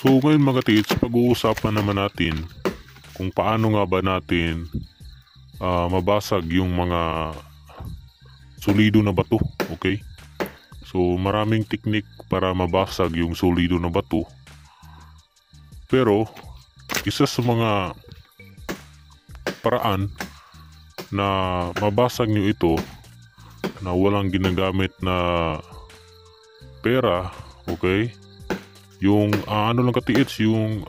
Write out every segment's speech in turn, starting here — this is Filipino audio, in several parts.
So ngayon mga tits, pag-uusapan naman natin kung paano nga ba natin mabasag yung mga solido na bato, okay? So maraming teknik para mabasag yung solido na bato. Pero isa sa mga paraan na mabasag nyo ito na walang ginagamit na pera, okay? Yung ano lang katiits, yung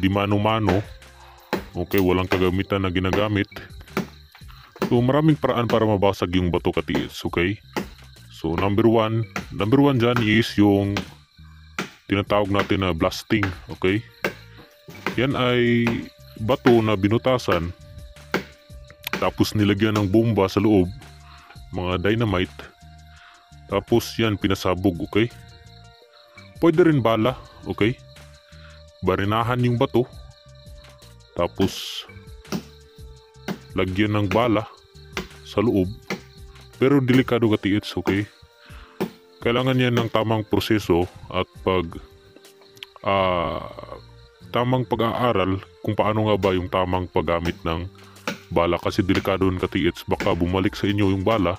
di mano-mano, okay, walang kagamitan na ginagamit. So maraming paraan para mabasag yung bato katiits, okay? So number one dyan is yung tinatawag natin na blasting, okay? Yan ay bato na binutasan tapos nilagyan ng bomba sa loob, mga dynamite, tapos yan pinasabog, okay? Pwede rin bala, okay? Barinahan yung bato tapos lagyan ng bala sa loob, pero delikado katiits, okay? Kailangan yan ng tamang proseso at tamang pag-aaral kung paano nga ba yung tamang paggamit ng bala, kasi delikado yun katiits, baka bumalik sa inyo yung bala,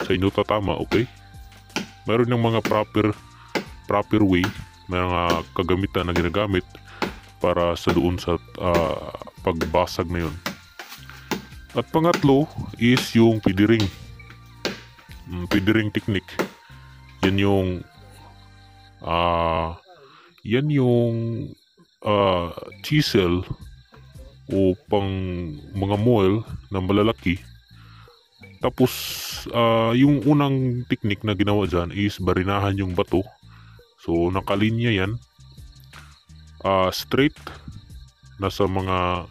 sa inyo tatama, okay? Meron yung mga proper way, may mga kagamitan na ginagamit para sa doon sa pagbasag na yun. At pangatlo is yung pidiring. Pidiring technique. Yan yung chisel o pang mga moel na malalaki. Tapos yung unang technique na ginawa dyan is barinahan yung bato. So nakalinya yan, straight, nasa mga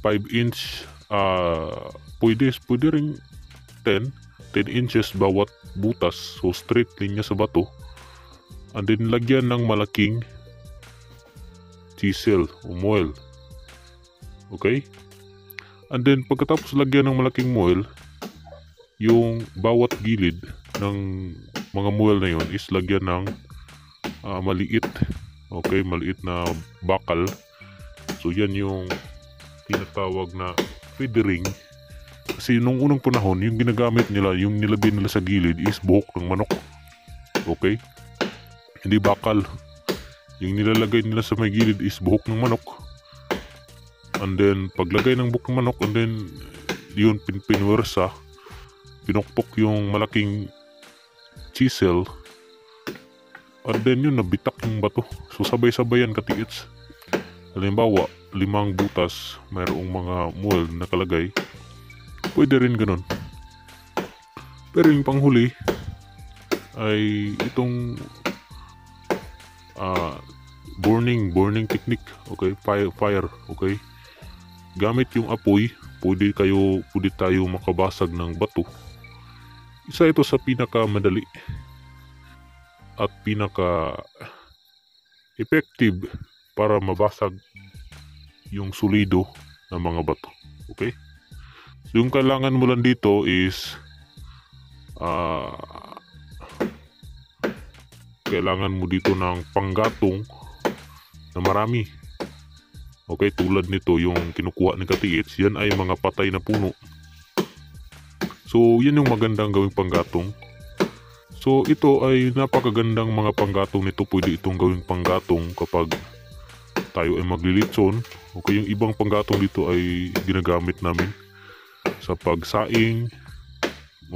5 inch, pwede ring 10 inches bawat butas. So straight linya sa bato, and then lagyan ng malaking chisel o moel, okay? And then pagkatapos lagyan ng malaking moel, yung bawat gilid ng mga moel na yun is lagyan ng maliit, okay, maliit na bakal. So yan yung tinatawag na feathering. Kasi nung unang panahon, yung ginagamit nila, yung nilagay nila sa gilid is buhok ng manok, okay? Hindi bakal. Yung nilalagay nila sa may gilid is buhok ng manok. And then paglagay ng buhok ng manok, and then yun pinwersa, pinukpok yung malaking chisel, and then yun nabitak yung bato. So sabay-sabayan katiits. Halimbawa 5 butas, mayroong mga moel nakalagay, pwede rin ganun. Pero yung panghuli ay itong burning technique, okay? Fire, okay? Gamit yung apoy, pwede tayo makabasag ng bato. Isa ito sa pinakamadali at pinaka-effective para mabasag yung solido ng mga bato, okay? So yung kailangan mo lang dito is kailangan mo dito ng panggatong na marami, okay? Tulad nito yung kinukuha ni katiits, yan ay mga patay na puno. So yan yung magandang gawing panggatong. So ito ay napakagandang mga panggatong nito. Pwede itong gawing panggatong kapag tayo ay maglilitson, okay? Yung ibang panggatong dito ay ginagamit namin sa pagsaing,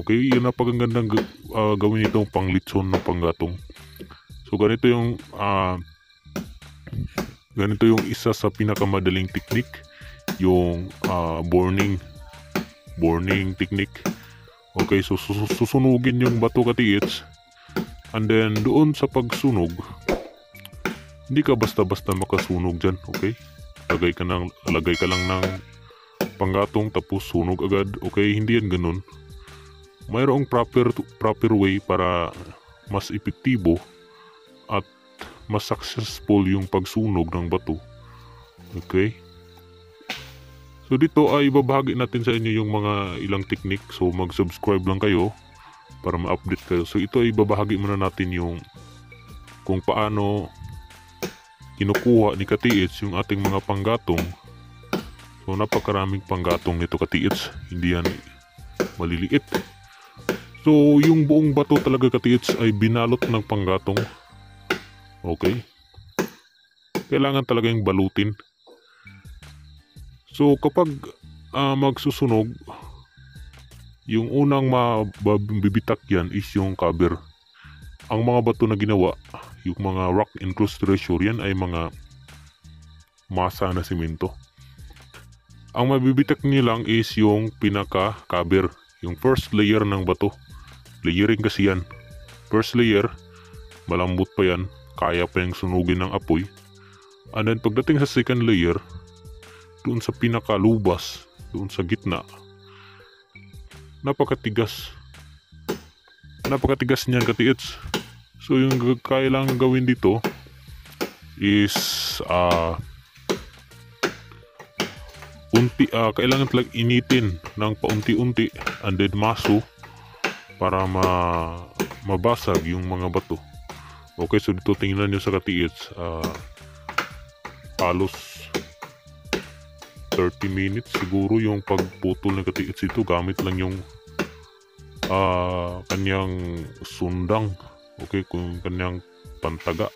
okay? Yan napakagandang gawin itong panglitson ng panggatong. So ganito yung isa sa pinakamadaling technique, yung burning technique. Okay, so susunugin yung bato katiits, and then doon sa pagsunog, hindi ka basta-basta makasunog dyan, okay? Lagay ka lang ng panggatong tapos sunog agad, okay? Hindi yan ganun. Mayroong proper way para mas epektibo at mas successful yung pagsunog ng bato, okay? So dito ay babahagi natin sa inyo yung mga ilang technique. So mag-subscribe lang kayo para ma-update kayo. So ito ay babahagi muna natin yung kung paano kinukuha ni Katiits yung ating mga panggatong. So napakaraming panggatong nito Katiits, hindi yan maliliit. So yung buong bato talaga Katiits ay binalot ng panggatong. Okay, kailangan talaga yung balutin. So kapag magsusunog, yung unang mabibitak yan is yung cover. Ang mga bato na ginawa, yung mga rock enclosed treasure, yan ay mga masa na simento. Ang mabibitak niya lang is yung pinaka-cover, yung first layer ng bato. Layering kasi yan. First layer, malambot pa yan, kaya pa yung sunugin ng apoy. And then pagdating sa second layer, doon sa pinaka-lubas, doon sa gitna, napakatigas niyan Katiits. So yung kailangan gawin dito is kailangan talagang initin ng paunti-unti and then maso para mabasag yung mga bato. Okay, so dito tingnan nyo sa Katiits, halos 30 minutes siguro yung pagputol ng Katiits ito, gamit lang yung kanyang sundang. Okay, kung kanyang pantaga.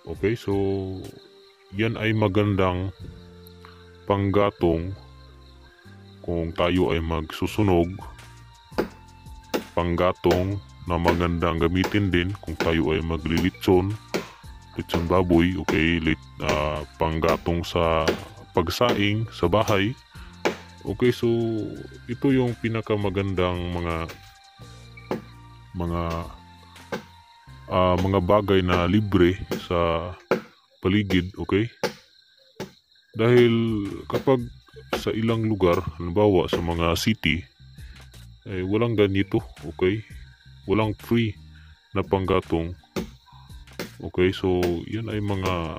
Okay, so yan ay magandang panggatong kung tayo ay magsusunog. Panggatong na magandang gamitin din kung tayo ay maglilitson, litson baboy. Okay, panggatong sa pagsaing sa bahay. Okay, so ito yung pinakamagandang mga bagay na libre sa paligid. Okay, dahil kapag sa ilang lugar, halimbawa sa mga city, walang ganito. Okay, walang free na panggatong. Okay, so yan ay mga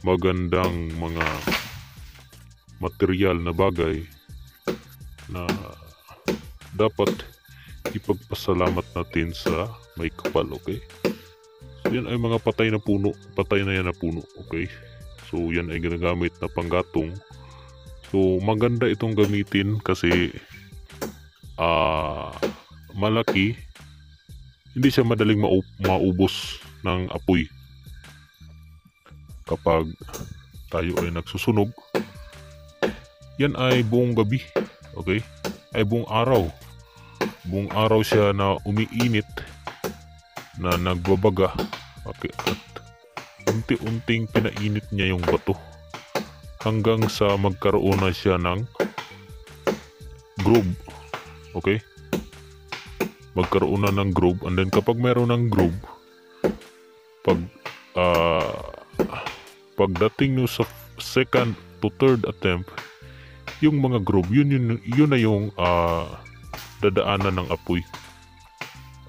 magandang mga material na bagay na dapat ipagpasalamat natin sa may kapal. Okay, so yan ay mga patay na yan na puno. Okay, so yan ay ginagamit na panggatong. So maganda itong gamitin kasi malaki, hindi siya madaling maubos ng apoy kapag tayo ay nagsusunog. Yan ay buong gabi. Okay, ay buong araw siya na umiinit, na nagbabaga. Okay, at unti-unting pinainit niya yung bato hanggang sa magkaroon na siya ng groove. Okay, magkaroon na ng groove, and then kapag mayroon ng groove, pagdating nyo sa second to third attempt, yung mga groove, yun na yung dadaanan ng apoy.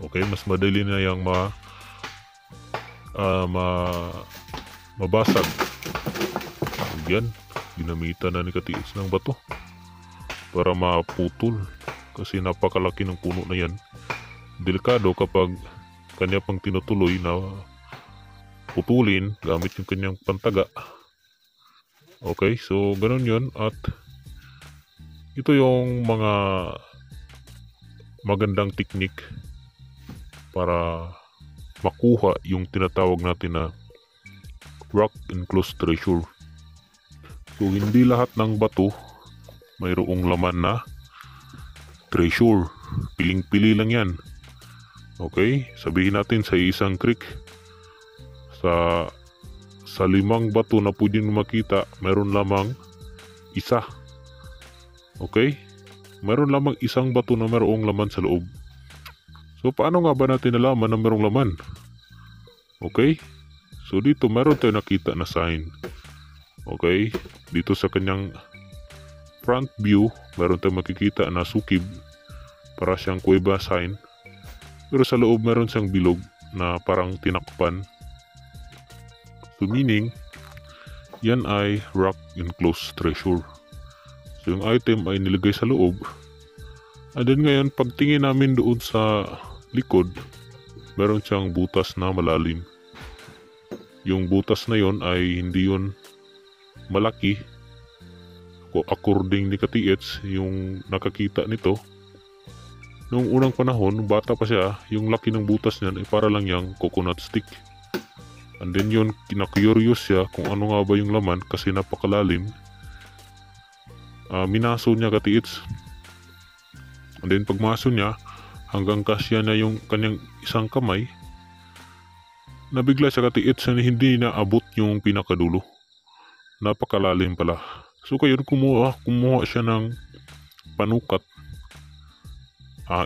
Okay, mas madali na yung mabasag. Yan, ginamitan na ni Katiits ng bato para maputol kasi napakalaki ng puno na yan. Delikado kapag kanya pang tinutuloy na putulin gamit yung kanyang pantaga. Okay, so ganun yun. At ito yung mga magandang technique para makuha yung tinatawag natin na rock enclosed treasure. So hindi lahat ng bato mayroong laman na treasure. Piling-pili lang yan. Okay, sabihin natin sa isang creek, sa 5 bato na pwedeng makita, mayroon lamang isa. Okay, mayroon lamang isang bato na mayroong laman sa loob. So paano nga ba natin nalaman na mayroong laman? Okay, so dito mayroon tayo nakita na sign. Okay, dito sa kanyang front view, mayroon tayong makikita na sukib, para siyang kuweba sign. Pero sa loob mayroon siyang bilog na parang tinakpan. So meaning, yan ay rock enclosed treasure. So yung item ay nilagay sa loob. And then ngayon, pagtingin namin doon sa likod, meron siyang butas na malalim. yung butas na yon ay hindi yon malaki. According ni Katiits, yung nakakita nito, noong unang panahon, bata pa siya, yung laki ng butas niyan ay para lang yung coconut stick. And then yun, kina-curious siya kung ano nga ba yung laman kasi napakalalim. Minaso niya Katiits. And then pagmaso niya, hanggang kasya na yung kanyang isang kamay, nabigla siya Katiits na hindi naabot yung pinakadulo. Napakalalim pala. So kayo kumuha siya ng panukat,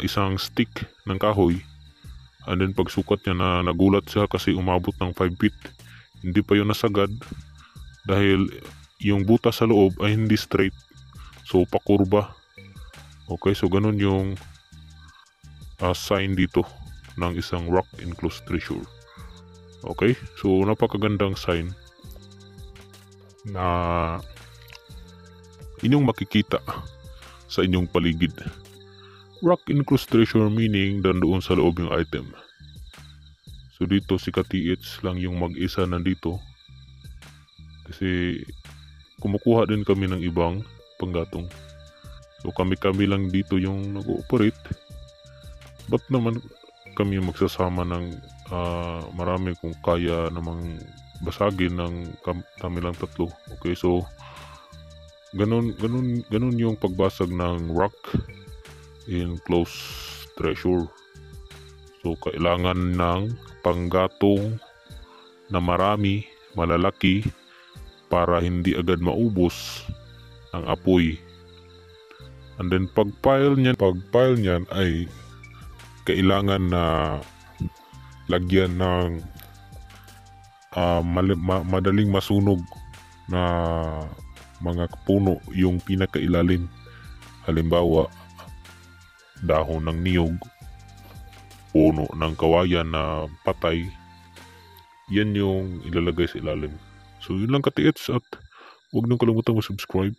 isang stick ng kahoy. And then pagsukat niya na nagulat siya kasi umabot ng 5 feet. Hindi pa yun nasagad dahil yung butas sa loob ay hindi straight. So pakurba. Okay, so ganun yung sign dito ng isang rock enclosed treasure. Okay, so napakagandang sign na inyong makikita sa inyong paligid. Rock enclosed treasure meaning doon sa loob yung item. So dito si Katiits lang yung mag-isa nandito kasi kumukuha din kami ng ibang panggatong. So kami lang dito yung nag-ooperate. Ba't naman kami magsasama ng marami kung kaya namang basagin ng kami lang tatlo. Okay, so ganun yung pagbasag ng rock enclosed treasure. So kailangan ng panggatong na marami, malalaki para hindi agad maubos ang apoy. And then pag-pile niyan ay kailangan na lagyan ng madaling masunog na mga puno yung pinakailalim. Halimbawa, dahon ng niyog, puno ng kawayan na patay, yan yung ilalagay sa ilalim. So yun lang Katiits, at huwag niyong kalimutan mag-subscribe.